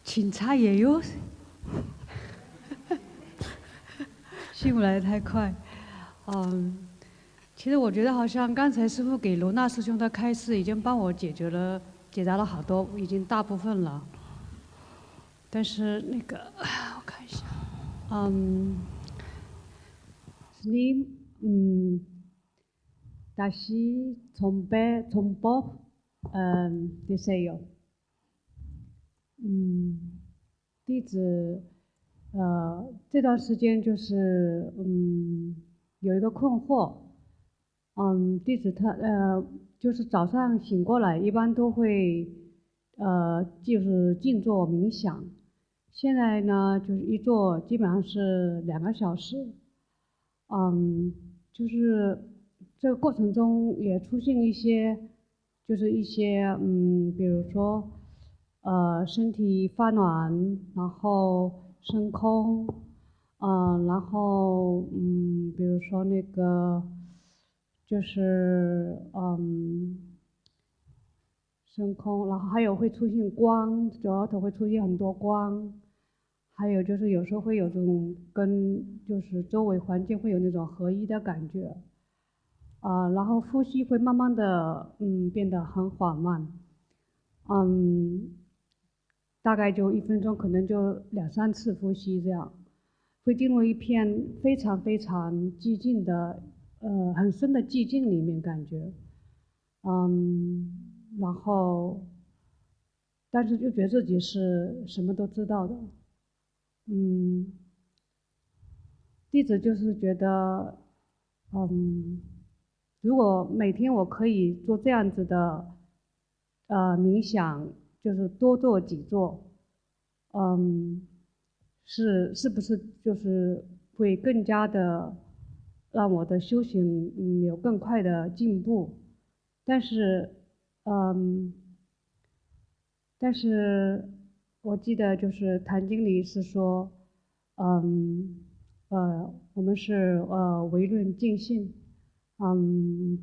警察也有，醒过来太快。其实我觉得好像刚才师父给罗纳师兄的开示已经帮我解答了好多，已经大部分了。但是那个，我看一下，스님, 다시 정법 되세요. 弟子这段时间就是有一个困惑，弟子就是早上醒过来一般都会就是静坐冥想，现在呢就是一坐基本上是2个小时，就是这个过程中也出现一些比如说身体发暖，然后升空，然后比如说那个就是升空，然后还有会出现光，额头会出现很多光，还有就是有时候会有这种跟就是周围环境会有那种合一的感觉，然后呼吸会慢慢的变得很缓慢，大概就1分钟，可能就2、3次呼吸这样，会进入一片非常非常寂静的很深的寂静里面感觉，然后但是就觉得自己是什么都知道的，弟子就是觉得如果每天我可以做这样子的冥想，就是多做几座，是不是就是会更加的让我的修行有更快的进步？但是我记得就是坛经里是说，我们是唯论尽性，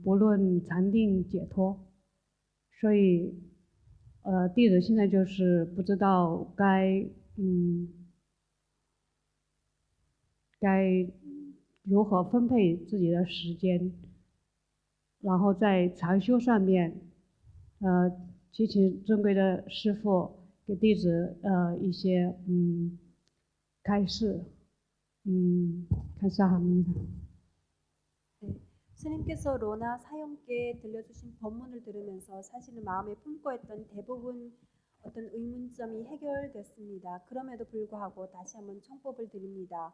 不论禅定解脱，所以弟子现在就是不知道该如何分配自己的时间，然后在禅修上面，祈请尊贵的师父给弟子一些开示，감사합니다. 네, 스님께서 로나 사형께 들려주신 법문을 들으면서 사실은 마음에 품고 있던 대부분 어떤 의문점이 해결됐습니다. 그럼에도 불구하고 다시 한번 청법을 드립니다.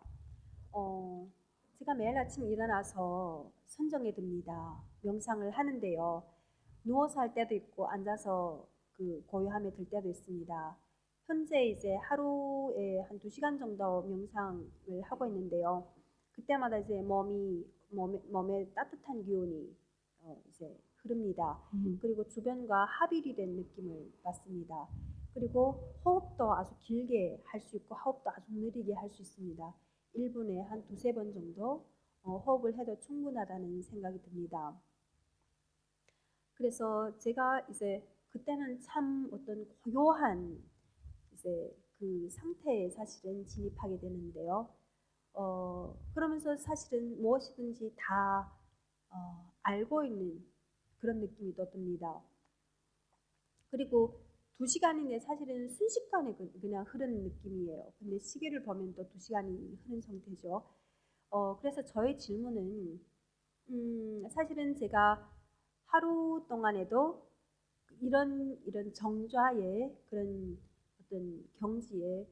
제가 매일 아침 일어나서 선정해 둡니다. 명상을 하는데요. 누워서 할 때도 있고 앉아서 그 고요함에 들 때도 있습니다. 현재 이제 하루에 한 2시간 정도 명상을 하고 있는데요. 그때마다 이제 몸에 따뜻한 기운이 이제 흐릅니다. 그리고 주변과 합일이 된 느낌을 받습니다. 그리고 호흡도 아주 길게 할 수 있고 호흡도 아주 느리게 할 수 있습니다. 1분에 한 2-3번 정도 호흡을 해도 충분하다는 생각이 듭니다. 그래서 제가 이제 그때는 참 어떤 고요한 이제 그 상태에 사실은 진입하게 되는데요. 그러면서 사실은 무엇이든지 다 알고 있는 그런 느낌이 또 듭니다. 그리고 2시간이 내 사실은 순식간에 그냥 흐르는 느낌이에요. 근데 시계를 보면 또 2시간이 흐른 상태죠. 그래서 저의 질문은 사실은 제가 하루 동안에도 이런 정좌의 그런 어떤 경지에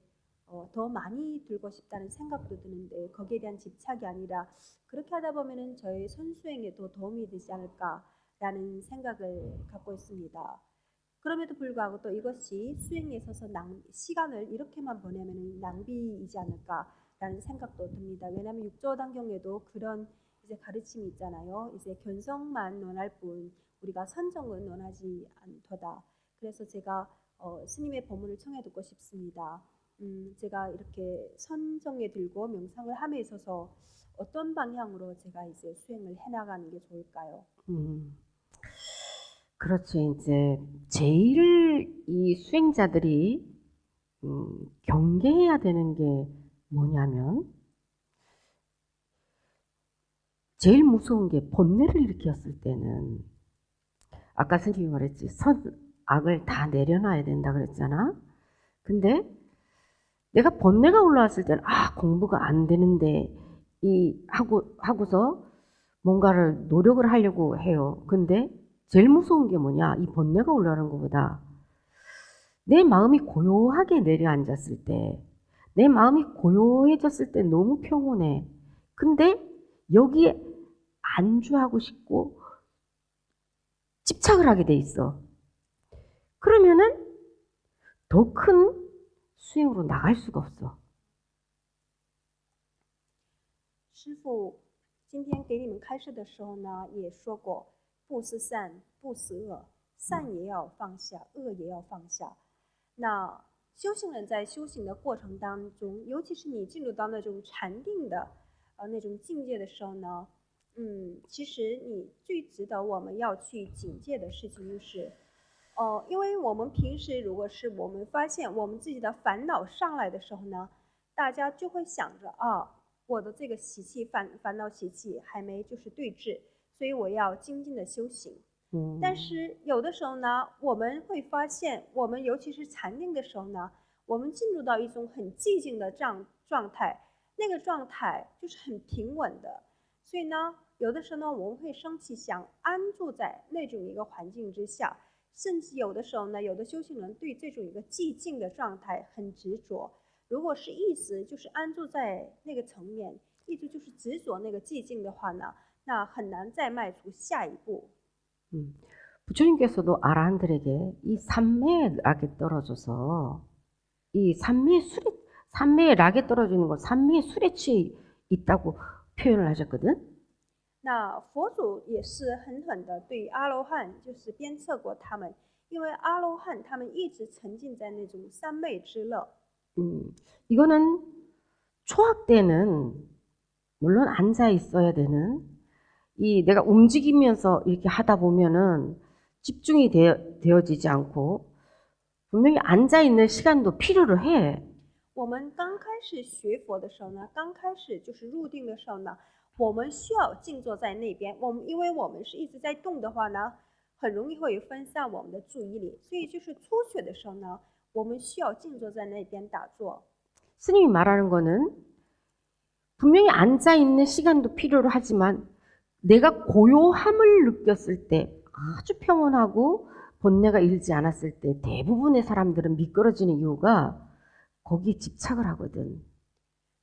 더 많이 들고 싶다는 생각도 드는데 거기에 대한 집착이 아니라 그렇게 하다 보면은 저의 선수행에 더 도움이 되지 않을까라는 생각을 갖고 있습니다. 그럼에도 불구하고 또 이것이 수행에 있어서 시간을 이렇게만 보내면 낭비이지 않을까라는 생각도 듭니다. 왜냐하면 6조단경에도 그런 이제 가르침이 있잖아요. 이제 견성만 논할 뿐 우리가 선정은 논하지 않도다. 그래서 제가 스님의 법문을 청해 듣고 싶습니다. 제가 이렇게 선정에 들고 명상을 함에 있어서 어떤 방향으로 제가 이제 수행을 해나가는 게 좋을까요? 그렇죠. 이제 제일 이 수행자들이 경계해야 되는 게 뭐냐면 제일 무서운 게 번뇌를 일으켰을 때는 아까 선생님이 말했지 선악을 다 내려놔야 된다 그랬잖아. 근데 내가 번뇌가 올라왔을 때는 공부가 안 되는데 하고서 뭔가를 노력을 하려고 해요. 근데 제일 무서운 게 뭐냐? 이 번뇌가 올라오는 것보다 내 마음이 고요하게 내려앉았을 때, 내 마음이 고요해졌을 때 너무 평온해. 근데 여기에 안주하고 싶고 집착을 하게 돼 있어. 그러면은 더 큰 수행으로 나갈 수가 없어. 师父今天给你们开示的时候呢，也说过，不思善，不思恶，善也要放下，恶也要放下。那修行人在修行的过程当中，尤其是你进入到那种禅定的那种境界的时候呢，其实你最值得我们要去警戒的事情就是，因为我们平时如果是我们发现我们自己的烦恼上来的时候呢，大家就会想着我的这个习气烦恼习气还没就是对治，所以我要精进的修行。但是有的时候呢，我们会发现，我们尤其是禅定的时候呢，我们进入到一种很寂静的状态，那个状态就是很平稳的。所以呢，有的时候呢，我们会升起想安住在那种一个环境之下，甚至有的时候呢，有的修行人对这种一个寂静的状态很执着。如果是一直就是安住在那个层面，一直就是执着那个寂静的话呢，那很难再迈出下一步。 부처님께서도 아라한들에게 이 삼매의 락에 떨어져서 이 삼매의 락에 떨어지는 걸 삼매의 술에 취해 있다고 표현을 하셨거든. 那佛祖也是狠狠的对阿罗汉就是鞭策过他们，因为阿罗汉他们一直沉浸在那种三昧之乐。 이거는 초학 때는 물론 앉아 있어야 되는 내가 움직이면서 이렇게 하다 보면은 집중이 되어지지 않고 분명히 앉아 있는 시간도 필요로 해. 我们刚开始学佛的时候呢，刚开始就是入定的时候呢，我们需要静坐在那边。因为我们是一直在动的话呢，很容易会分散我们的注意力，所以就是初学的时候呢，我们需要静坐在那边打坐。 스님이 말하는 거는 분명히 앉아 있는 시간도 필요로 하지만 내가 고요함을 느꼈을 때 아주 평온하고 번뇌가 일지 않았을 때 대부분의 사람들은 미끄러지는 이유가 거기에 집착을 하거든.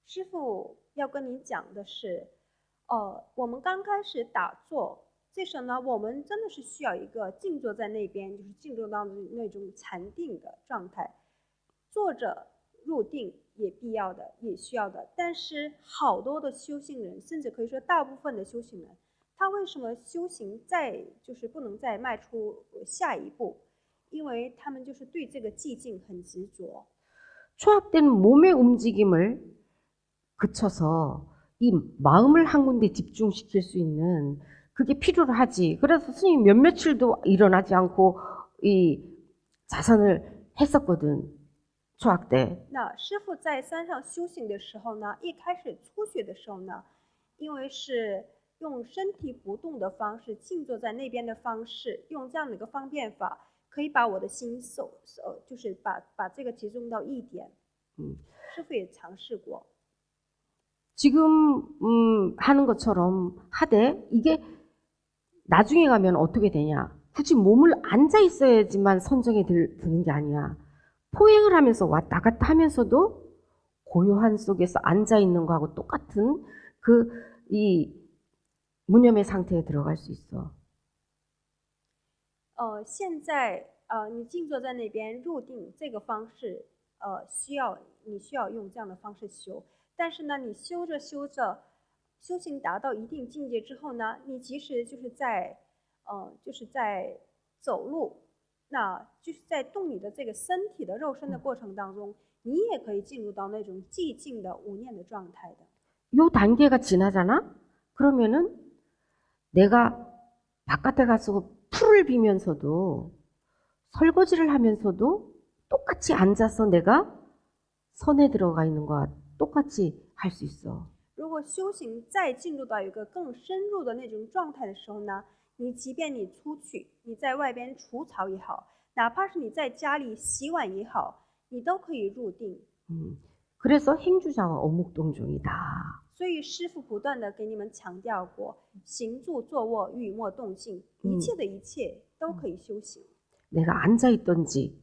师父要跟你讲的是，我们刚开始打坐，这时候呢，我们真的是需要一个静坐在那边，就是进入到那种禅定的状态，坐着入定也必要的，也需要的。但是好多的修行人，甚至可以说大部分的修行人，他为什么修行就是不能再迈出下一步？因为他们就是对这个寂静很执着。 초학된 몸의 움직임을 그쳐서 이 마음을 한 군데 집중시킬 수 있는 그게 필요로 하지. 그래서 스님이 몇 며칠도 일어나지 않고 이 자선을 했었거든. 초학 때. 那师父在山上修行的时候呢，一开始初学的时候呢，因为是用身体不动的方式，静坐在那边的方式，用这样的一个方便法，可以把我的心就是把这个集中到一点。师父也尝试过。 지금 하는 것처럼 하되 이게 나중에 가면 어떻게 되냐? 굳이 몸을 앉아 있어야지만 선정이 드는 게 아니야. 포행을 하면서 왔다 갔다 하면서도 고요한 속에서 앉아 있는 거하고 똑같은 이 무념의 상태에 들어갈 수 있어. 现在你静坐在那边入定这个方式，你需要用这样的方式修。但是呢，你修着修着，修行达到一定境界之后呢，你即使就是在走路，那就是在动你的这个身体的肉身的过程当中，你也可以进入到那种寂静的无念的状态的。 요 단계가 지나잖아? 그러면은 내가 바깥에 가서 풀을 비면서도 설거지를 하면서도 똑같이 앉아서 내가 선에 들어가 있는 거와 똑같이 할 수 있어. 如果修行再进入到一个更深入的那种状态的时候呢，你即便你出去，你在外边除草也好，哪怕是你在家里洗碗也好，你都可以入定。 그래서 행주자와 어묵동중이다. 所以师父不断的给你们强调过，行住坐卧欲莫动静，一切的一切都可以修行。 내가 앉아 있든지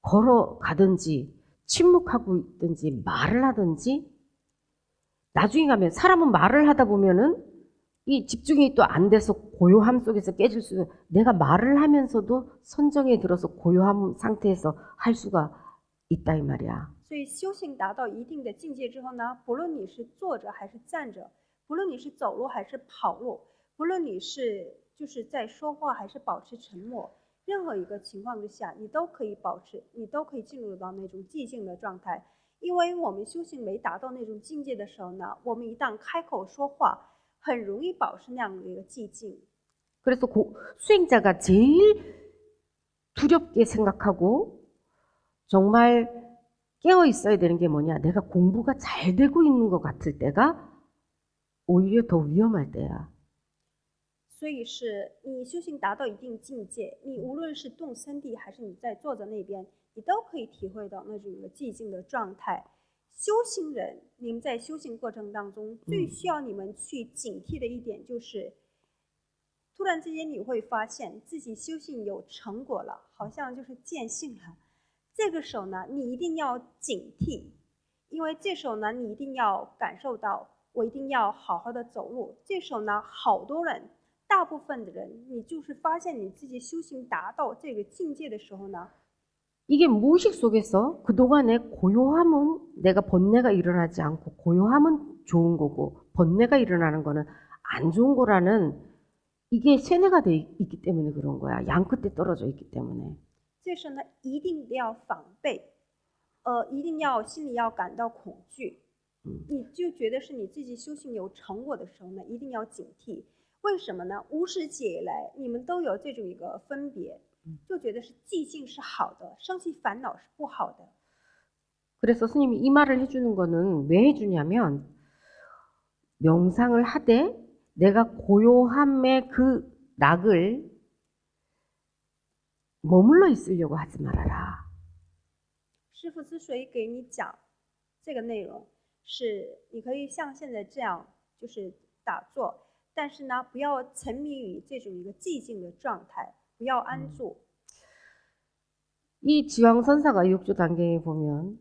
걸어가든지 침묵하고 있든지 말을 하든지 나중에 가면 사람은 말을 하다 보면은 이 집중이 또 안 돼서 고요함 속에서 깨질 수 내가 말을 하면서도 선정에 들어서 고요함 상태에서 할 수가 있다 이 말이야. 所以修行达到一定的境界之后呢，不论你是坐着还是站着，不论你是走路还是跑路，不论你是就是在说话还是保持沉默，任何一个情况之下，你都可以保持，你都可以进入到那种寂静的状态。因为我们修行没达到那种境界的时候呢，我们一旦开口说话，很容易保持那样的一个寂静。 그래서 수행자가 제일 두렵게 생각하고 정말 깨어 있어야 되는 게 뭐냐? 내가 공부가 잘 되고 있는 것 같을 때가 오히려 더 위험할 때야. 所以是你修行达到一定境界，你无论是动身地还是你在坐在那边，你都可以体会到那种一个寂静的状态。修行人，你们在修行过程当中最需要你们去警惕的一点就是，突然之间你会发现自己修行有成果了，好像就是见性了。这个时候呢，你一定要警惕，因为这时候呢，你一定要感受到，我一定要好好的走路。这时候呢，好多人。 大部分的人，你就是发现你自己修行达到这个境界的时候呢， 이게 무의식 속에서 그동안의 고요함은 내가 번뇌가 일어나지 않고 고요함은 좋은 거고 번뇌가 일어나는 거는 안 좋은 거라는 이게 세뇌가 돼 있기 때문에 그런 거야. 양 끝에 떨어져 있기 때문에. 这时候呢，一定要防备，一定要心里要感到恐惧，你就觉得是你自己修行有成果的时候呢，一定要警惕。 为什么呢？无始劫以来，你们都有这种一个分别，就觉得是寂静是好的，生起烦恼是不好的。 그래서 스님이 이 말을 해주는 거는 왜 해주냐면 명상을 하되 내가 고요함의 그 낙을 머물러 있으려고 하지 말아라. 师父之所以给你讲这个内容，是你可以像现在这样，就是打坐。 但是呢，不要沉迷于这种一个寂静的状态，不要安住。 이 지왕선사가 육조 단계에 보면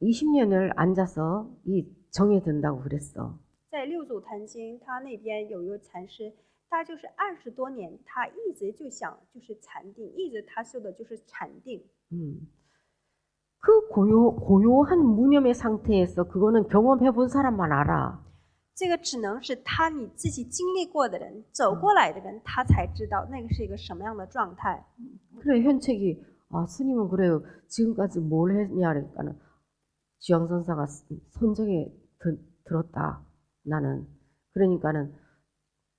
20년을 앉아서 이 정에 든다고 그랬어. 在六祖坛经，他那边有一个禅师，他就是20多年，他一直就想就是禅定，一直他修的就是禅定。 그 고요한 무념의 상태에서 그거는 경험해 본 사람만 알아. 这个只能是他你自己经历过的人，走过来的人，他才知道那个是一个什么样的状态。 그래 현책이 아 스님은 그래요. 지금까지 뭘 했냐 그러니까는 지왕선사가 선정에 들었다. 나는 그러니까는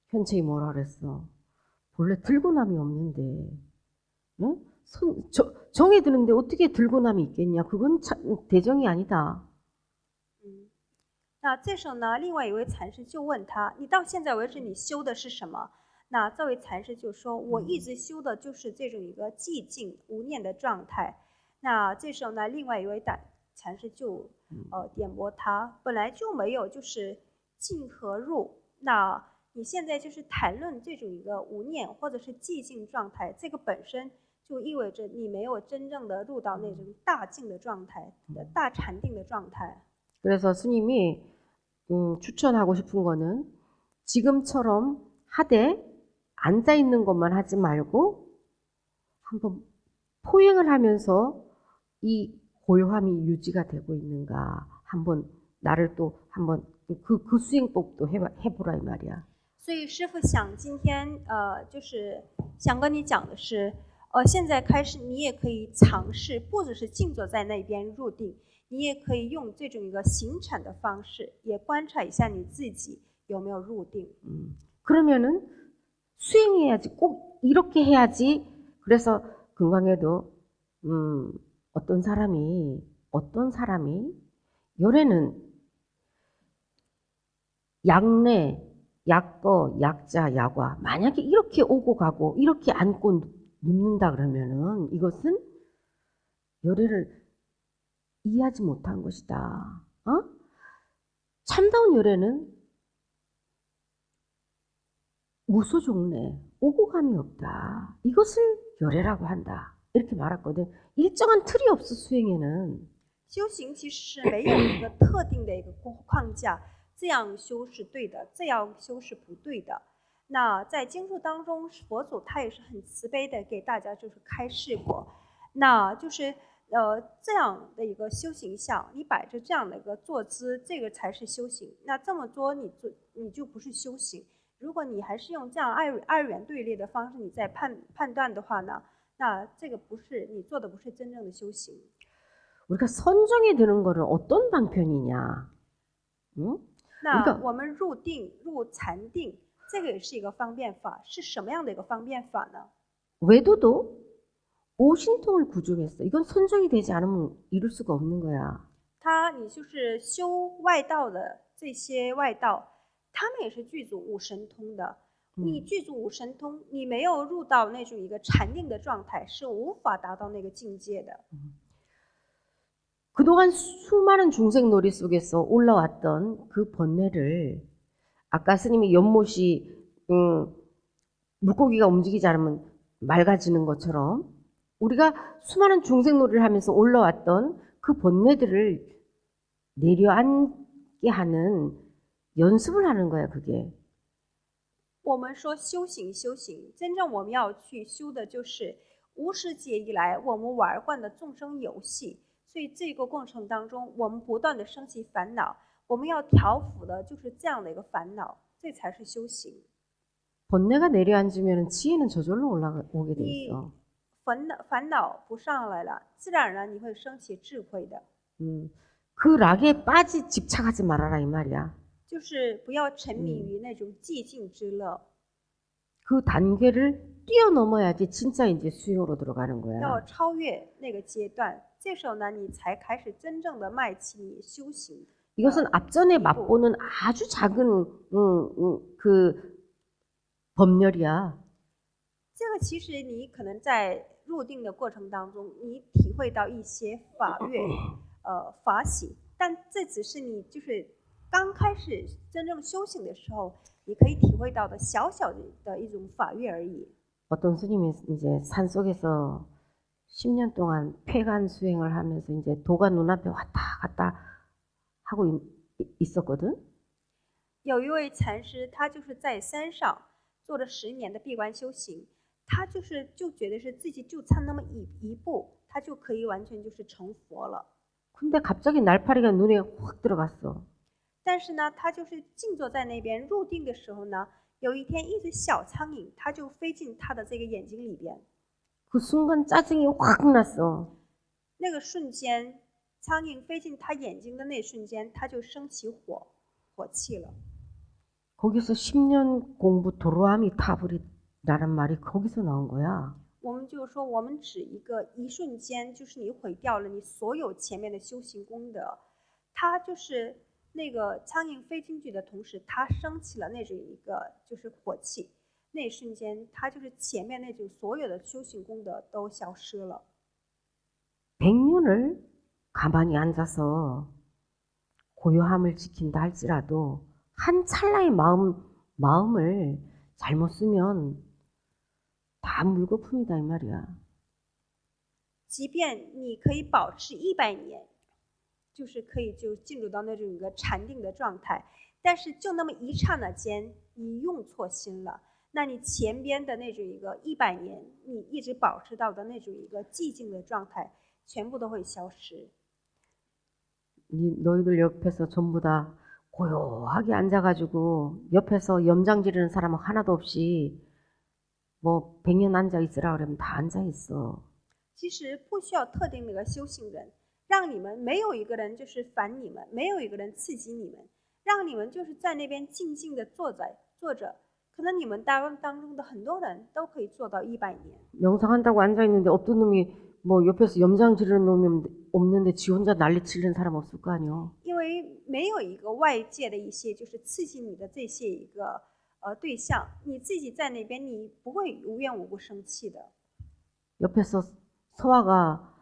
현책이 뭐라 그랬어. 본래 들고남이 없는데, 응? 정에 드는데 어떻게 들고남이 있겠냐? 그건 대정이 아니다. 那这时候呢，另外一位禅师就问他：“你到现在为止，你修的是什么？”那这位禅师就说：“我一直修的就是这种一个寂静无念的状态。”那这时候呢，另外一位禅师就点拨他：“本来就没有就是静和入，那你现在就是谈论这种一个无念或者是寂静状态，这个本身就意味着你没有真正的入到那种大静的状态、大禅定的状态。” 그래서 스님이 추천하고 싶은 거는 지금처럼 하되 앉아 있는 것만 하지 말고 한번 포행을 하면서 이 고요함이 유지가 되고 있는가 한번 나를 또 한번 그 수행법도 해보라 이 말이야. 所以师父想今天就是想跟你讲的是，现在开始你也可以尝试，不只是静坐在那边入定。 你也可以用这种一个行禅的方式，也观察一下你自己有没有入定。 그러면은 수행해야지 꼭 이렇게 해야지. 그래서 금강에도 어떤 사람이 어떤 사람이 열애는 약내, 약거, 약자, 약과 만약에 이렇게 오고 가고 이렇게 앉고 눕는다 그러면은 이것은 열애를 이해하지 못한 것이다. 참다운 열애는 무소종래, 오고 감이 없다. 이것을 열애라고 한다. 이렇게 말했거든. 일정한 틀이 없어 수행에는. 修行其实是没有一个特定的一个框架，这样修是对的，这样修是不对的。那在经书当中，佛祖他也是很慈悲的给大家就是开示过，那就是这样的一个修行相，你摆着这样的一个坐姿，这个才是修行。那这么做你就不是修行。如果你还是用这样二元对立的方式你在判断的话呢，那这个不是你做的不是真正的修行。 우리가 선정에 드는 거는 어떤 방편이냐? 응? 那我们入定、入禅定，这个也是一个方便法，是什么样的一个方便法呢？ 외도도 오신통을 구조했어. 이건 선정이 되지 않으면 이룰 수가 없는 거야. 你就是修外道的这些外道，他们也是具足五神通的。你具足五神通，你没有入到那种一个禅定的状态，是无法达到那个境界的。 그동안 수많은 중생 놀이 속에서 올라왔던 그 번뇌를 아까 스님이 연못이 물고기가 움직이지 않으면 맑아지는 것처럼 우리가 수많은 중생 놀이를 하면서 올라왔던 그 번뇌들을 내려앉게 하는 연습을 하는 거야, 그게. 我们说修行，真正我们要去修的就是无始劫以来我们玩惯的众生游戏。 所以这个过程当中，我们不断的升起烦恼，我们要调伏的就是这样的一个烦恼，这才是修行。 번뇌가 내려앉으면 지혜는 저절로 올라오게 돼 있어. 烦恼不上来了，自然而然你会升起智慧的。 그 락에 집착하지 말아라 이 말이야. 就是不要沉迷于那种寂静之乐。 그 단계를 뛰어넘어야지 진짜 이제 수행으로 들어가는 거야. 要超越那个阶段。 这时候呢，你才开始真正的迈起你修行。 이것은 앞전에 맛보는 아주 작은 그 법렬이야. 这个其实你可能在入定的过程当中，你体会到一些法乐，法喜，但这只是你就是刚开始真正修行的时候，你可以体会到的小小的一种法乐而已。 어떤 스님이 이제 산속에서 10년 동안 폐간 수행을 하면서 이제 도가 눈앞에 왔다 갔다 하고 있었거든. 有一位禅师，他就是在山上做了10年的闭关修行，他就觉得是自己就差那么一步，他就可以完全就是成佛了。 근데 갑자기 날파리가 눈에 확 들어갔어. 但是呢，他就是静坐在那边入定的时候呢，有一天一只小苍蝇，它就飞进他的这个眼睛里边。 그 순간 짜증이 확 났어. 那个瞬间，苍蝇飞进他眼睛的那瞬间，他就升起火气了。 거기서 10년 공부 도로함이 타버리라는 말이 거기서 나온 거야. 我们就是说，我们指一瞬间，就是你毁掉了你所有前面的修行功德。它就是那个苍蝇飞进去的同时，它升起了那种一个就是火气。 那一瞬间，他就是前面那种所有的修行功德都消失了。 100년을 가만히 앉아서 고요함을 지킨다 할지라도 한 찰나의 마음을 잘못 쓰면 다 물거품이다 이 말이야. 即便你可以保持100年，就是可以就进入到那种一个禅定的状态，但是就那么一刹那间，你用错心了。 那你前边的那种一个100年，你一直保持到的那种一个寂静的状态，全部都会消失。 너희들 옆에서 전부 다 고요하게 앉아가지고 옆에서 염장 지르는 사람은 하나도 없이 뭐 100년 앉아 있으라 그러면 다 앉아 있어. 其实不需要特定的一个修行人，让你们没有一个人就是烦你们，没有一个人刺激你们，让你们就是在那边静静的坐着。 可能你们当中的很多人都可以做到100年。 명상한다고 앉아 있는데 어떤 놈이 뭐 옆에서 염장 지르는 놈이 없는데 지 혼자 난리 치는 사람 없을 거 아니요. 因为没有一个外界的一些就是刺激你的这些一个对象，你自己在那边你不会无缘无故生气的。 옆에서 서화가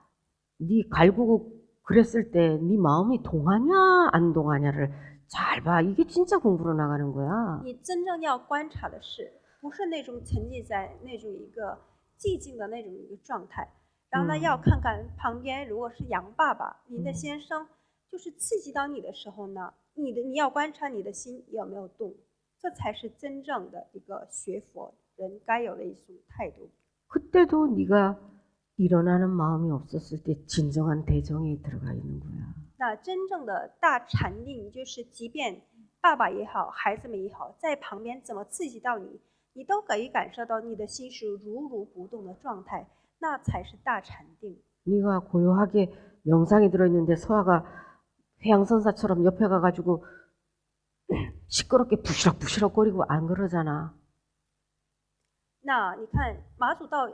네 갈구고 그랬을 때 네 마음이 동하냐 안 동하냐를 잘 봐. 이게 진짜 공부로 나가는 거야. 你真正要观察的是，不是那种沉浸在那种一个寂静的那种一个状态，然后呢，要看看旁边如果是杨爸爸，你的先生就是刺激到你的时候呢，你要观察你的心有没有动，这才是真正的一个学佛人该有的一种态度。 그때도 네가 일어나는 마음이 없었을 때 진정한 대정이 들어가 있는 거야. 那真正的大禅定，就是即便爸爸也好，孩子们也好，在旁边怎么刺激到你，你都可以感受到你的心是如如不动的状态，那才是大禅定。 네가 고요하게 명상에 들어있는데 서화가 회양선사처럼 옆에 가가지고 시끄럽게 부시럭부시럭거리고 안 그러잖아. 那你看马祖道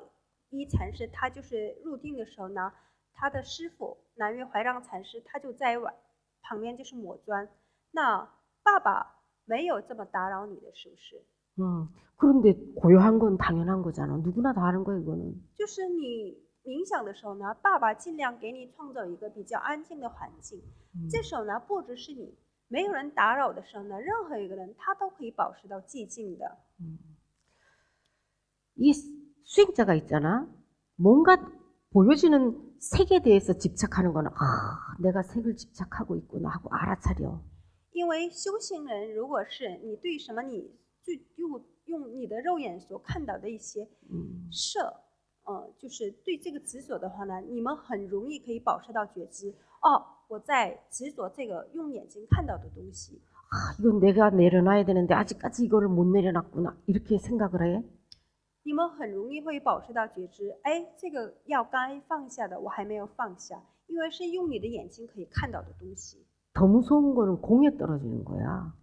一禅师，他就是入定的时候呢，他的师傅南岳怀让禅师，他就在旁边就是抹砖。那爸爸没有这么打扰你的，是不是？ 그런데 고요한 건 당연한 거잖아. 누구나 다 하는 거야 이거는. 就是你冥想的时候呢，爸爸尽量给你创造一个比较安静的环境。这时候呢，不只是你，没有人打扰的时候呢，任何一个人他都可以保持到寂静的。 이 수행자가 있잖아. 뭔가 보여지는 색에 대해서 집착하는 거는 내가 색을 집착하고 있구나 하고 알아차려. 因为修行人，如果是你对什么你就用你的肉眼所看到的一些色，就是对这个执着的话呢，你们很容易可以保持到觉知。哦，我在执着这个用眼睛看到的东西。 이건 내가 내려놔야 되는데 아직까지 이거를 못 내려놨구나 이렇게 생각을 해. 你们很容易会保持到觉知，哎，这个要该放下的我还没有放下，因为是用你的眼睛可以看到的东西。 더 무서운 거는 공에 떨어지는 거야.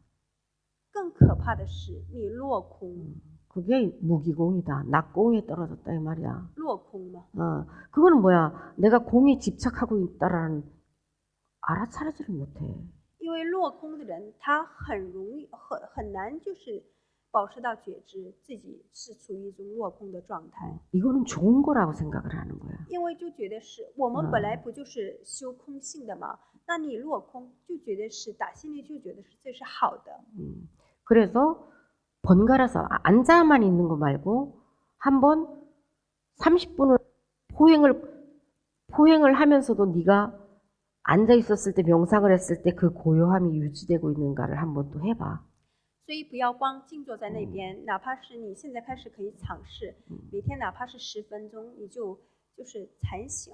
更可怕的是你落空， 그게 무기공이다. 낙공에 떨어졌다 이 말이야. 落空嘛。 그거는 뭐야? 내가 공에 집착하고 있다라는 알아차리지를 못해. 因为落空的人，他很容易很难就是保持到觉知，自己是处于一种落空的状态。 이거는 좋은 거라고 생각을 하는 거야. 因为就觉得是我们本来不就是修空性的嘛，那你落空就觉得是打心里就觉得是这是好的。 그래서 번갈아서 앉아만 있는 거 말고 한번 30분을 포행을 하면서도 네가 앉아 있었을 때 명상을 했을 때 그 고요함이 유지되고 있는가를 한번 또 해봐. 所以不要光静坐在那边，哪怕是你现在开始可以尝试，每天哪怕是10分钟，你就是禅行，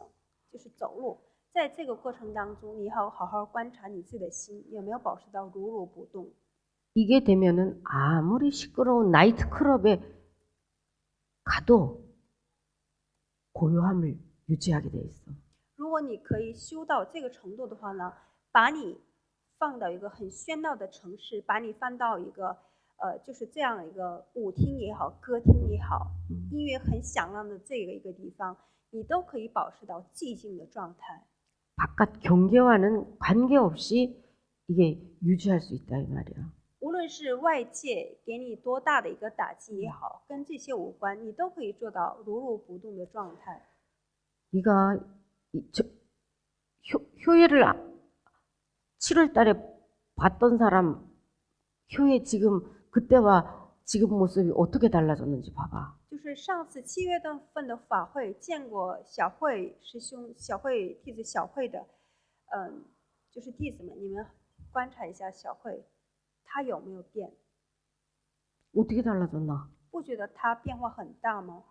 就是走路。在这个过程当中，你要好好观察你自己的心有没有保持到如如不动。 이게 되면은 아무리 시끄러운 나이트클럽에 가도 고요함을 유지하게 돼 있어. 如果你可以修到这个程度的话呢，把你放到一个很喧闹的城市，把你放到一个就是这样一个舞厅也好，歌厅也好，音乐很响亮的这个一个地方，你都可以保持到寂静的状态。 바깥 경계와는 관계없이 이게 유지할 수 있다 이 말이야. 无论是外界给你多大的一个打击也好，跟这些无关，你都可以做到如如不动的状态。 네가 효예를 7월 달에 봤던 사람 효예 지금 그때와 지금 모습이 어떻게 달라졌는지 봐봐. 就是上次7月份的法会见过小慧师兄、小慧弟子小慧的，就是弟子们，你们观察一下小慧，她有没有变？ 어떻게 달라졌나? 不觉得她变化很大吗？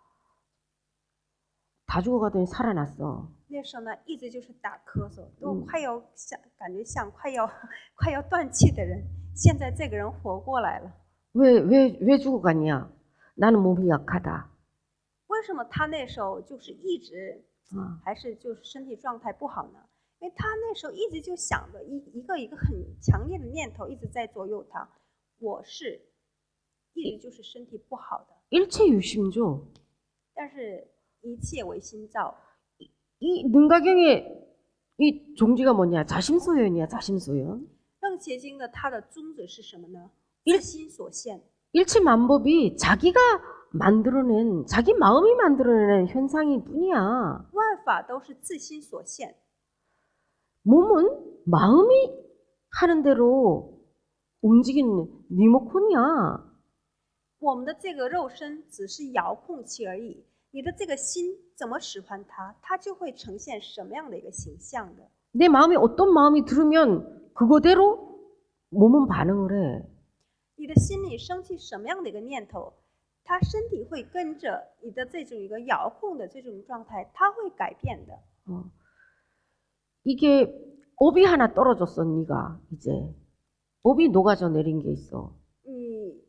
다 죽어가더니 살아났어. 那时候呢，一直就是打咳嗽，都快要感觉像快要断气的人，现在这个人活过来了。 왜 죽어갔냐? 나는 몸이 약하다. 为什么他那时候就是一直还是就是身体状态不好呢？因为他那时候一直就想着一个很强烈的念头一直在左右他，我是一直就是身体不好的。 일체 유심조. 但是一切为心造。이 능가경의 이 종지가 뭐냐? 자심소연이야, 자심소연. 楞伽经的它的宗旨是什么呢？ 일 自心所现。 일치만법이 자기가 만들어낸, 자기 마음이 만들어낸 현상일 뿐이야. 万法都是自心所现， 몸은 마음이 하는 대로 움직이는 리모컨이야. 我们的这个肉身只是遥控器而已。你的这个心怎么使唤它，它就会呈现什么样的一个形象的。 내 마음에 어떤 마음이 들으면 그거대로 몸은 반응을 해. 你的心里升起什么样的一个念头，它身体会跟着你的这种一个遥控的这种状态，它会改变的。 이게 업이 하나 떨어졌어, 네가 이제. 업이 녹아져 내린 게 있어. 你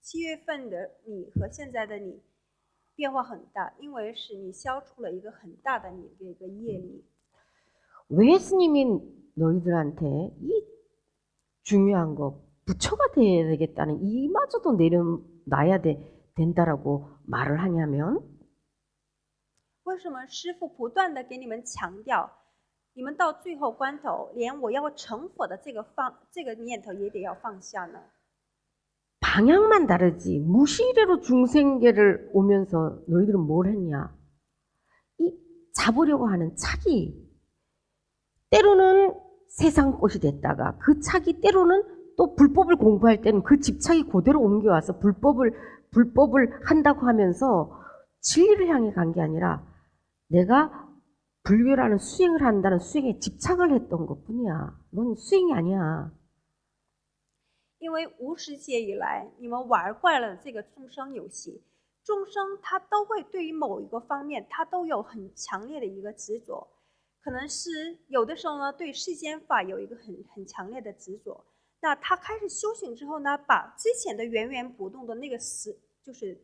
7月份的你和现在的你变化很大，因为是你消除了一个很大的你的一个业力。 왜 스님이 너희들한테 이 중요한 거 부처가 돼야 되겠다는 이마저도 내려놔야 된다라고 말을 하냐면 为什么师父不断的给你们强调，你们到最后关头，连我要成佛的这个念头也得要放下呢？ 방향만 다르지 무시대로 중생계를 오면서 너희들은 뭘 했냐? 이 잡으려고 하는 착이 때로는 세상 것이 됐다가 그 착이 때로는 또 불법을 공부할 때는 그 집착이 그대로 옮겨와서 불법을 한다고 하면서 진리를 향해 간 게 아니라 내가 불교라는 수행을 한다는 수행에 집착을 했던 것뿐이야. 넌 수행이 아니야. 因为无始劫以来，你们玩惯了这个众生游戏，众生他都会对于某一个方面，他都有很强烈的一个执着，可能是有的时候呢，对世间法有一个很强烈的执着。那他开始修行之后呢，把之前的源源不动的那个就是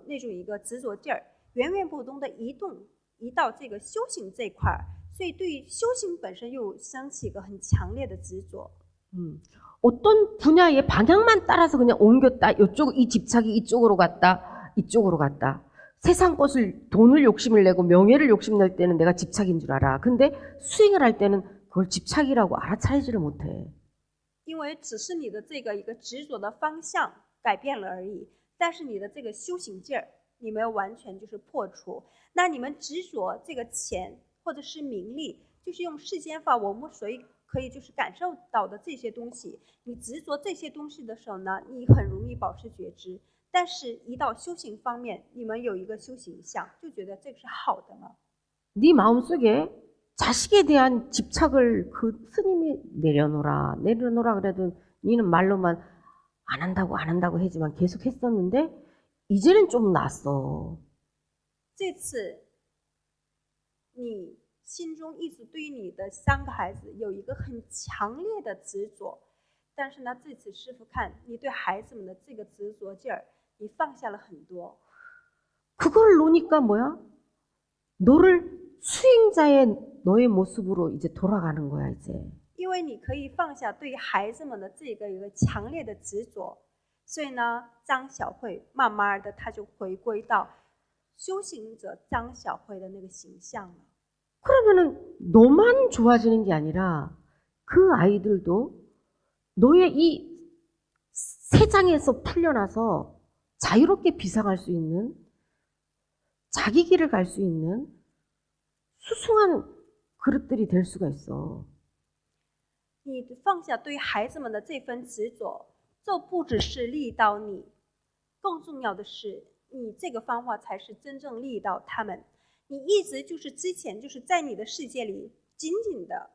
那种一个执着劲儿，源源不动的移到这个修行这块儿，所以对于修行本身又升起一个很强烈的执着。 어떤 분야의 방향만 따라서 그냥 옮겼다. 이 집착이 이쪽으로 갔다. 이쪽으로 갔다. 세상 것을 돈을 욕심을 내고 명예를 욕심낼 때는 내가 집착인 줄 알아. 근데 수행을 할 때는 그걸 집착이라고 알아차리지를 못해. 因为只是你的这个一个执着的方向改变了而已，但是你的这个修行劲儿，你没有完全就是破除。那你们执着这个钱或者是名利，就是用世间法，我们所以可以就是感受到的这些东西，你执着这些东西的时候呢，你很容易保持觉知。但是，一到修行方面，你们有一个修行相，就觉得这个是好的了。 네 마음속에 자식에 대한 집착을 그 스님이 내려놓으라 그래도 니는 말로만 안 한다고 하지만 계속 했었는데 이제는 좀 낫어. 这次你心中一直对于你的3个孩子有一个很强烈的执着，但是呢，这次师父看你对孩子们的这个执着劲儿，你放下了很多。 그걸 놓으니까 뭐야? 너를 수행자의 너의 모습으로 이제 돌아가는 거야 이제. 因为你可以放下对于孩子们的这个一个强烈的执着，所以呢，张小慧慢慢的他就回归到修行者张小慧的那个形象了。 그러면은 너만 좋아지는 게 아니라 그 아이들도 너의 이 세상에서 풀려나서 자유롭게 비상할 수 있는 자기 길을 갈 수 있는 수승한 그릇들이 될 수가 있어. 你放下对孩子们的这份执着，这不只是利益到你，更重要的是，你这个方法才是真正利益到他们。你一直就是之前就是在你的世界里紧紧的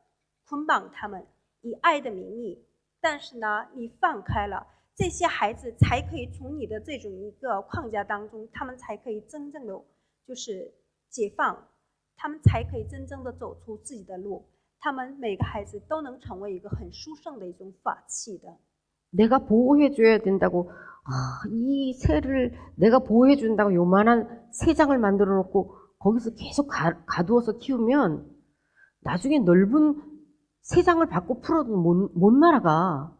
捆绑他们，以爱的名义，但是呢，你放开了，这些孩子才可以从你的这种一个框架当中，他们才可以真正的就是解放，他们才可以真正的走出自己的路。 他们每个孩子都能成为一个很殊胜的一种法器的。 내가 보호해줘야 된다고 이 새를 내가 보호해준다고 요만한 새장을 만들어 놓고 거기서 계속 가두어서 키우면 나중에 넓은 새장을 받고 풀어도 못 날아가.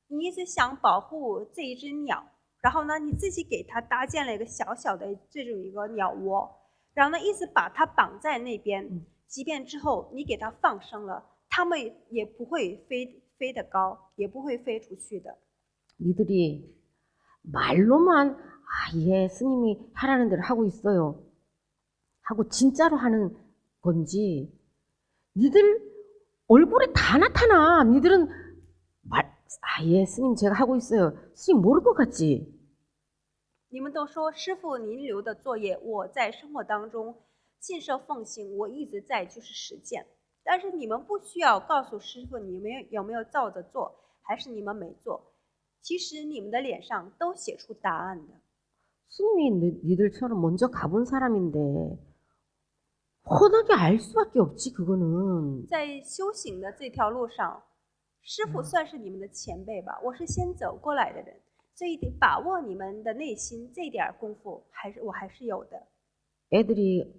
你一直想保护这一只鸟，然后呢，你自己给它搭建了一个小小的这种一个鸟窝。然后呢一直把他绑在那边，即便之后你给他放生了，他们也不会飞得高，也不会飞出去的。 니들이 말로만 예, 스님이 하라는 대로 하고 있어요. 하고 진짜로 하는 건지 니들 얼굴에 다 나타나. 니들은 예, 스님 제가 하고 있어요. 스님 모를 것 같지? 你们都说师父您留的作业，我在生活当中信受奉行，我一直在就是实践。但是你们不需要告诉师父你们有没有照着做，还是你们没做。其实你们的脸上都写出答案的。 스님이 니들처럼 먼저 가본 사람인데 훤하게 알 수밖에 없지 그거는. 在修行的这条路上，师父算是你们的前辈吧，我是先走过来的人，所以得把握你们的内心这点功夫，我还是有的。 애들이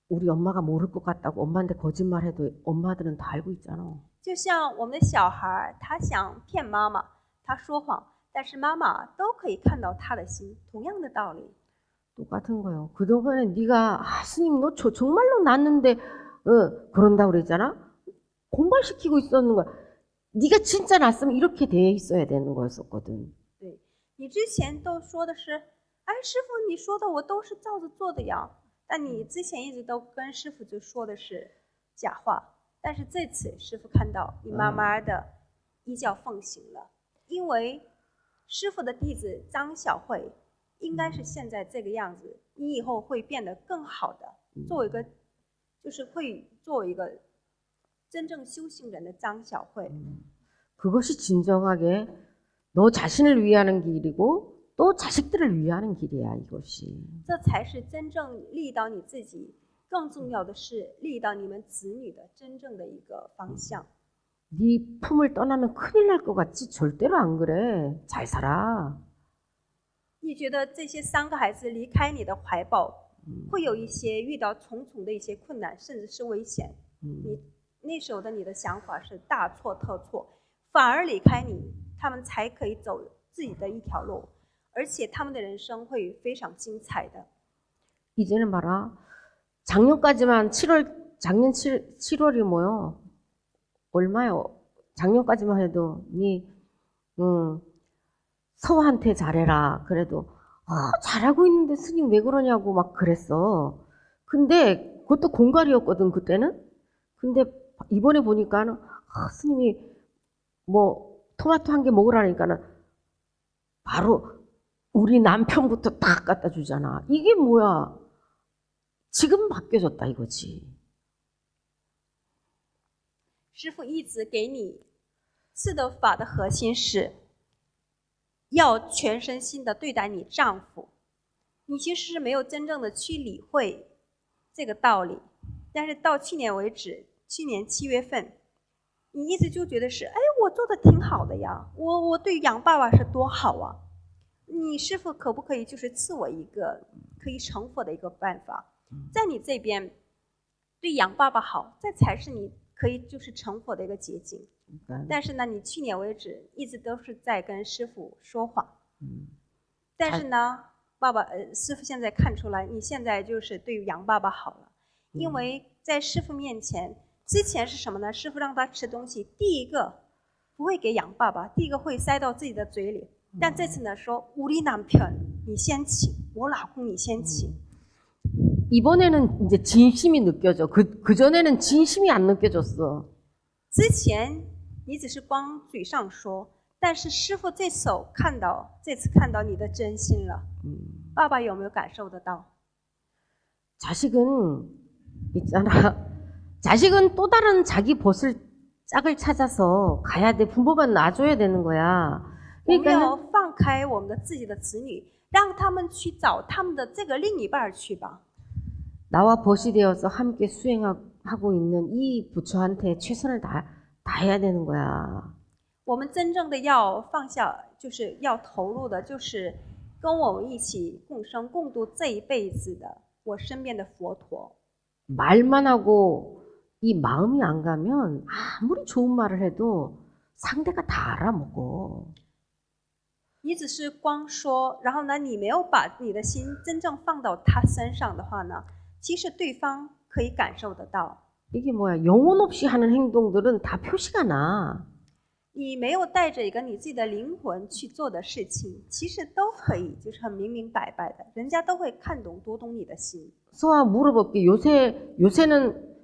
우리 엄마가 모를 것 같다고 엄마한테 거짓말해도 엄마들은 다 알고 있잖아. 就像我们的小孩，他想骗妈妈，他说谎，但是妈妈都可以看到他的心，同样的道理。 똑같은 거예요. 그동안에 네가 스님 너 정말로 났는데 그런다고 그랬잖아. 공부시키고 있었는 거야. 네가 진짜 났으면 이렇게 돼 있어야 되는 거였었거든. 对，你之前都说的是，哎，师傅你说的我都是照着做的呀。但你之前一直都跟师傅就说的是假话，但是这次师傅看到你慢慢的依教奉行了，因为师傅的弟子张小慧应该是现在这个样子，你以后会变得更好的，作为一个就是会作为一个真正修行人的张小慧。 그것이 진정하게 너 자신을 위하는 길이고 또 자식들을 위하는 길이야 이것이. 这才是真正利益到你自己，更重要的是利益到你们子女的真正的一个方向。 네 품을 떠나면 큰일 날 것 같지? 절대로 안 그래. 잘 살아. 你觉得这些3个孩子离开你的怀抱，会有一些遇到重重的一些困难，甚至是危险。你那时候的你的想法是大错特错，反而离开你，他们才可以走自己的一条路，而且他们的人生会非常精彩的。 이제는 봐라. 작년까지만 작년 7월이 뭐요? 얼마요? 작년까지만 해도 네 서한테 잘해라. 그래도 잘하고 있는데 스님 왜 그러냐고 막 그랬어. 근데 그것도 공갈이었거든 그때는. 근데 이번에 보니까는 스님이 뭐 토마토 한 개 먹으라니까는 바로 우리 남편부터 딱 갖다 주잖아. 이게 뭐야? 지금 바뀌어졌다 이거지. 师父一直给你赐的法的核心是要全身心的对待你丈夫，你其实是没有真正的去理会这个道理，但是到去年为止，去年7月份，你一直就觉得是，哎，我做的挺好的呀，我对杨爸爸是多好啊，你师父可不可以就是赐我一个可以成佛的一个办法，在你这边对杨爸爸好，这才是你可以就是成佛的一个捷径。 但是呢，你去年为止一直都是在跟师父说谎。但是呢，师父现在看出来，你现在就是对杨爸爸好了，因为在师父面前，之前是什么呢？师父让他吃东西，第一个不会给杨爸爸，第一个会塞到自己的嘴里。但这次呢，说우리 남편你先请，我老公你先请。 이번에는 이제 진심이 느껴져. 그 전에는 진심이 안 느껴졌어. 之前你只是光嘴上说，但是师父这次看到你的真心了。爸爸有没有感受得到？ 자식은 있잖아. 자식은 또 다른 자기 벗을 짝을 찾아서 가야 돼. 부모가 놔줘야 되는 거야. 我们要放开我们的自己的子女，让他们去找他们的这个另一半去吧。 나와 벗이 되어서 함께 수행하고 있는 이 부처한테 최선을 다해야 되는 거야. 我们真正的要放下，就是要投入的，就是跟我们一起共生共度这一辈子的我身边的佛陀。 말만 하고 이 마음이 안 가면 아무리 좋은 말을 해도 상대가 다 알아먹어. 你只是光说，然后呢，你没有把你的心真正放到他身上的话呢，其实对方可以感受得到。 이게 뭐야? 영혼 없이 하는 행동들은 다 표시가 나. 你没有带着一个你自己的灵魂去做的事情，其实都可以，就是很明明白白的，人家都会看懂、读懂你的心。 서아 물어볼게. 요새는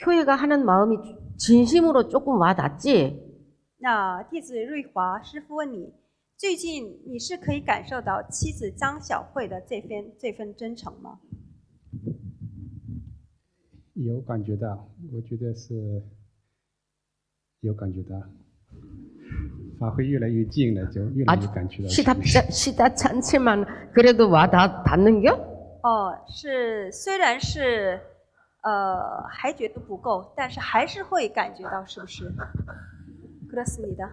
효혜가 하는 마음이 진심으로 조금 와 닿지? 那弟子瑞华师傅问你，最近你是可以感受到妻子张小慧的这份真诚吗？ 有感觉到，我觉得是有感觉到，法会越来越近了，就越来越感觉到。 시답지 않지만 그래도 와 닿는겨? 是，虽然是还觉得不够，但是还是会感觉到，是不是？ 그렇습니다.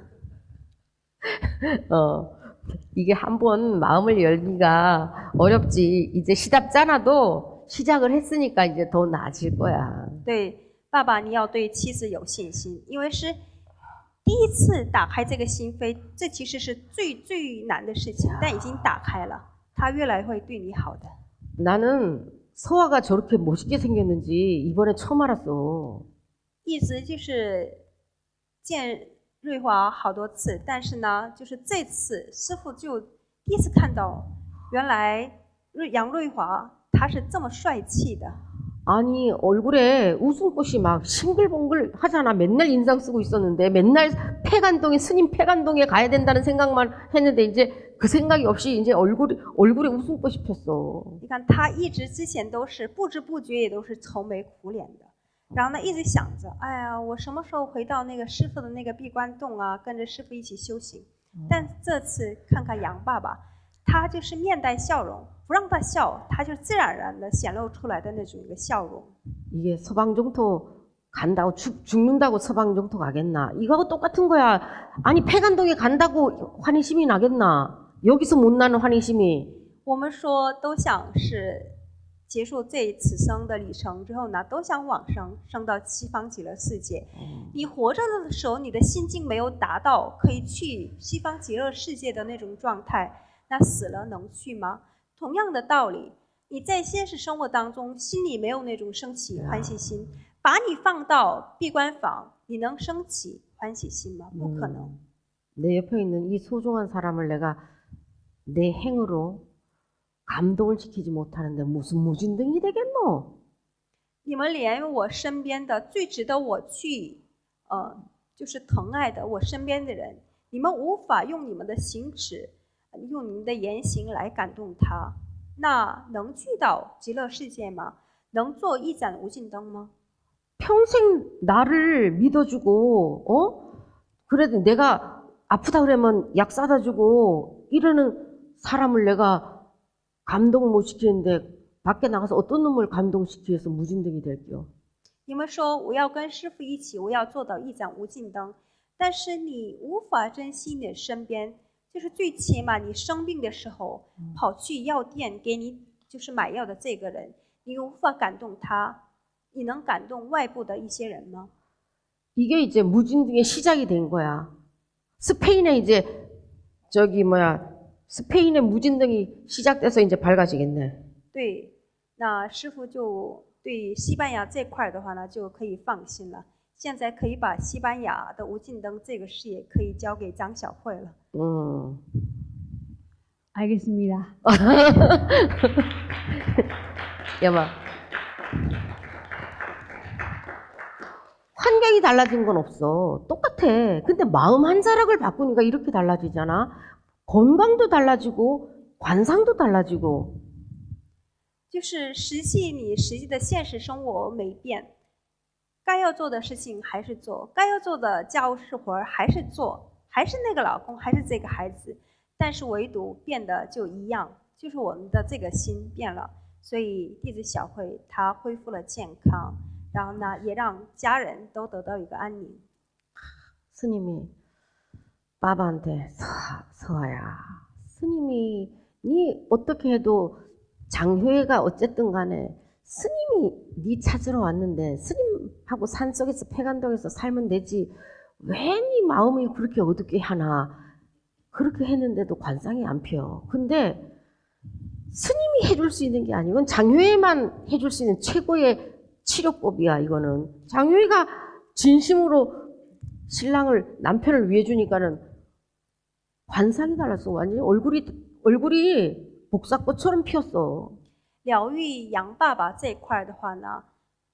이게 한번 마음을 열기가 어렵지. 이제 시답잖아도 시작을 했으니까 이제 더 나아질 거야. 对，爸爸，你要对妻子有信心，因为是第一次打开这个心扉，这其实是最难的事情，但已经打开了，他越来会对你好的。 나는 서아가 저렇게 멋있게 생겼는지 이번에 처음 알았어. 一直就是见瑞华好多次，但是呢，就是这次师傅就第一次看到，原来杨瑞华他是这么帅气的。 아니 얼굴에 웃음꽃이 막 싱글벙글 하잖아. 맨날 인상 쓰고 있었는데 맨날 폐간동에 스님 폐간동에 가야 된다는 생각만 했는데 이제 그 생각이 없이 이제 얼굴에 웃음꽃이 폈어. 你看他一直之前都是不知不觉也都是愁眉苦脸的，然后呢一直想着，哎呀，我什么时候回到那个师傅的那个闭关洞啊，跟着师傅一起修行。但这次看看杨爸爸，他就是面带笑容。 不让他笑，他就自然而然的显露出来的那种一个笑容。 이게 서방종토 간다고 죽는다고 서방종토 가겠나? 이거하고 똑같은 거야. 아니 폐간동에 간다고 환희심이 나겠나? 여기서 못 나는 환희심이. 我们说都想是结束这此生的旅程之后呢，都想往生，升到西方极乐世界。你活着的时候，你的心境没有达到可以去西方极乐世界的那种状态，那死了能去吗？ 同样的道理，你在现实生活当中心里没有那种升起欢喜心，把你放到闭关房，你能升起欢喜心吗？不可能。 내 옆에 있는 이 소중한 사람을 내가 내 행으로 감동을 시키지 못하는데 무슨 무진등이 되겠노? 你们连我身边的最值得我去就是疼爱的我身边的人，你们无法用你们的行止。 用您的言行来感动他，那能去到极乐世界吗？能做一盏无尽灯吗？ 평생 나를 믿어주고, 그래도 내가 아프다 그러면 약 사다 주고 이러는 사람을 내가 감동을 못 시키는데 밖에 나가서 어떤 놈을 감동시키기 위해서 무진등이 될게요. 你们说我要跟师父一起，我要做到一盏无尽灯，但是你无法珍惜你的身边。 就是最起码你生病的时候跑去药店给你就是买药的这个人，你无法感动他，你能感动外部的一些人吗？ 이게 이제 무진등의 시작이 된 거야. 스페인에 이제 스페인의 무진등이 시작돼서 이제 밝아지겠네. 对，那师父就对西班牙这块的话呢就可以放心了。 现在可以把西班牙的无尽灯这个事业可以交给张小慧了。알겠습니다. 여마. 환경이 달라진 건 없어. 똑같아. 근데 마음 한 자락을 바꾸니까 이렇게 달라지잖아. 건강도 달라지고 관상도 달라지고. 就是实际的现实生活没变。 该要做的事情还是做，该要做的家务事活还是做，还是那个老公，还是这个孩子，但是唯独变得就一样，就是我们的这个心变了。所以弟子小慧她恢复了健康，然后呢，也让家人都得到一个安宁。 스님이 바바한테 서아야, 스님이 니 어떻게 해도 장효혜가 어쨌든 간에 스님이 네 찾으러 왔는데 스님하고 산속에서 폐간동에서 살면 되지 왜 네 마음이 그렇게 어둡게 하나. 그렇게 했는데도 관상이 안 펴. 근데 스님이 스님이 해줄 수 있는 게 아니고 이건 장효회만 해줄 수 있는 최고의 치료법이야. 이거는 장효회가 진심으로 신랑을 남편을 위해 주니까는 관상이 달랐어. 완전히 얼굴이 복사꽃처럼 피었어. 疗愈杨爸爸这一块的话呢，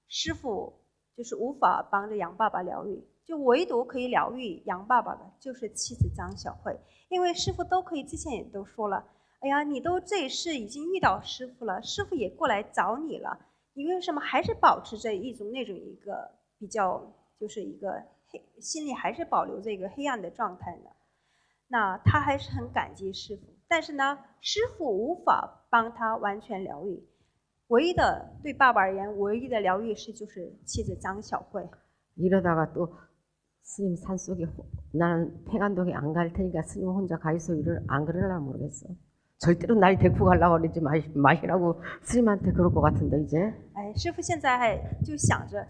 师傅就是无法帮着杨爸爸疗愈，就唯独可以疗愈杨爸爸的就是妻子张小慧，因为师傅都可以，之前也都说了，哎呀，你都这一世已经遇到师傅了，师傅也过来找你了，你为什么还是保持着一种一个比较，就是一个心里还是保留着一个黑暗的状态呢？那他还是很感激师傅，但是呢，师傅无法帮他完全疗愈。唯一的对爸爸而言，唯一的疗愈师就是妻子张小慧。 이러다가 또 스님 산속에 나는 팽안동에 안 갈 테니까 스님 혼자 가 있어 이를 안 그러려나 모르겠어. 절대로 날 데리고 가려고 그러지 마시라고 스님한테 그럴 것 같은데 이제. 哎，师傅现在还就想着，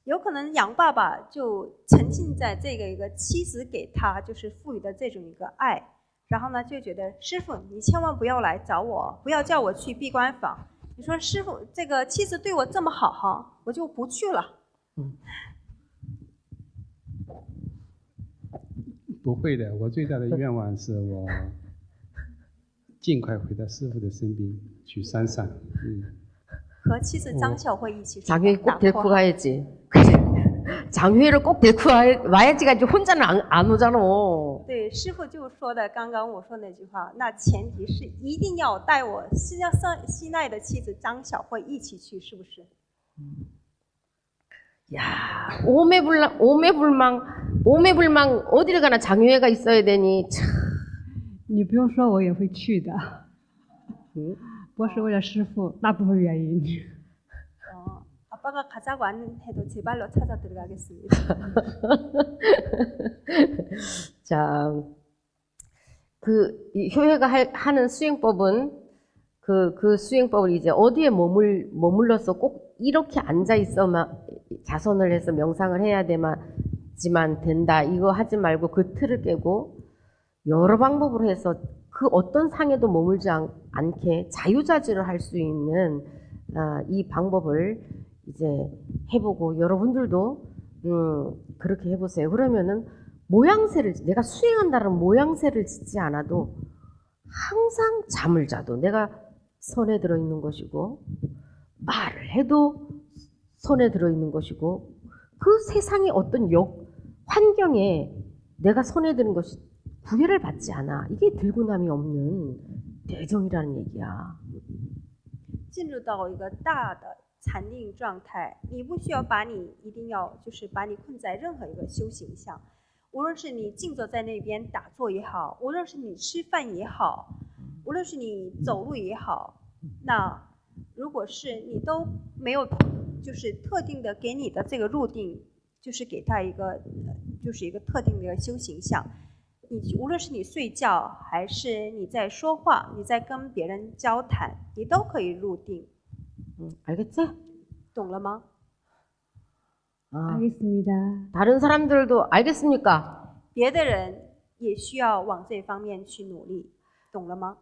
有可能杨爸爸就沉浸在这个一个妻子给他就是赋予的这种一个爱，然后呢就觉得师傅你千万不要来找我，不要叫我去闭关房。你说师傅这个妻子对我这么好哈，我就不去了。不会的，我最大的愿望是我尽快回到师父的身边，去山上。和妻子张小慧一起 장회를 꼭 데리고 가야지. 장회를 꼭 데리고 와야지가 이제 혼자는 안 오잖아. 对，师傅就说的刚刚我说那句话，那前提是一定要带我心爱的妻子张小慧一起去，是不是？ 야, 오매불망 어디를 가나 장효회가 있어야 되니 참. 你不用说，我也会去的。不是为了师傅，大部分原因。 아빠가 가자고 안 해도 제 발로 찾아 들어가겠습니다. 자, 이 효회가 하는 수행법은 그 수행법을 이제 어디에 머물러서 꼭 이렇게 앉아 있어만 자선을 해서 명상을 해야 되지만 된다. 이거 하지 말고 그 틀을 깨고 여러 방법으로 해서 그 어떤 상에도 머물지 않게 자유자재로 할 수 있는 이 방법을 이제 해보고 여러분들도 그렇게 해보세요. 그러면은 내가 수행한다는 모양새를 짓지 않아도 항상 잠을 자도 내가 손에 들어있는 것이고 말을 해도 손에 들어있는 것이고 그 세상의 어떤 환경에 내가 손에 드는 것이 구애를 받지 않아. 이게 들고 남이 없는 대정이라는 얘기야. 进入到一个大的禅定状态，你不需要一定要就是把你困在任何一个修行上，无论是你静坐在那边打坐也好，无论是你吃饭也好，无论是你走路也好，那如果是你都没有就是特定的给你的这个入定，就是给他一个就是一个特定的一个修行项，你无论是你睡觉还是你在说话，你在跟别人交谈，你都可以入定。 알겠지? 懂了吗？ 알겠습니다. 다른 사람들도 알겠습니까? 别的人也需要往这方面去努力，懂了吗？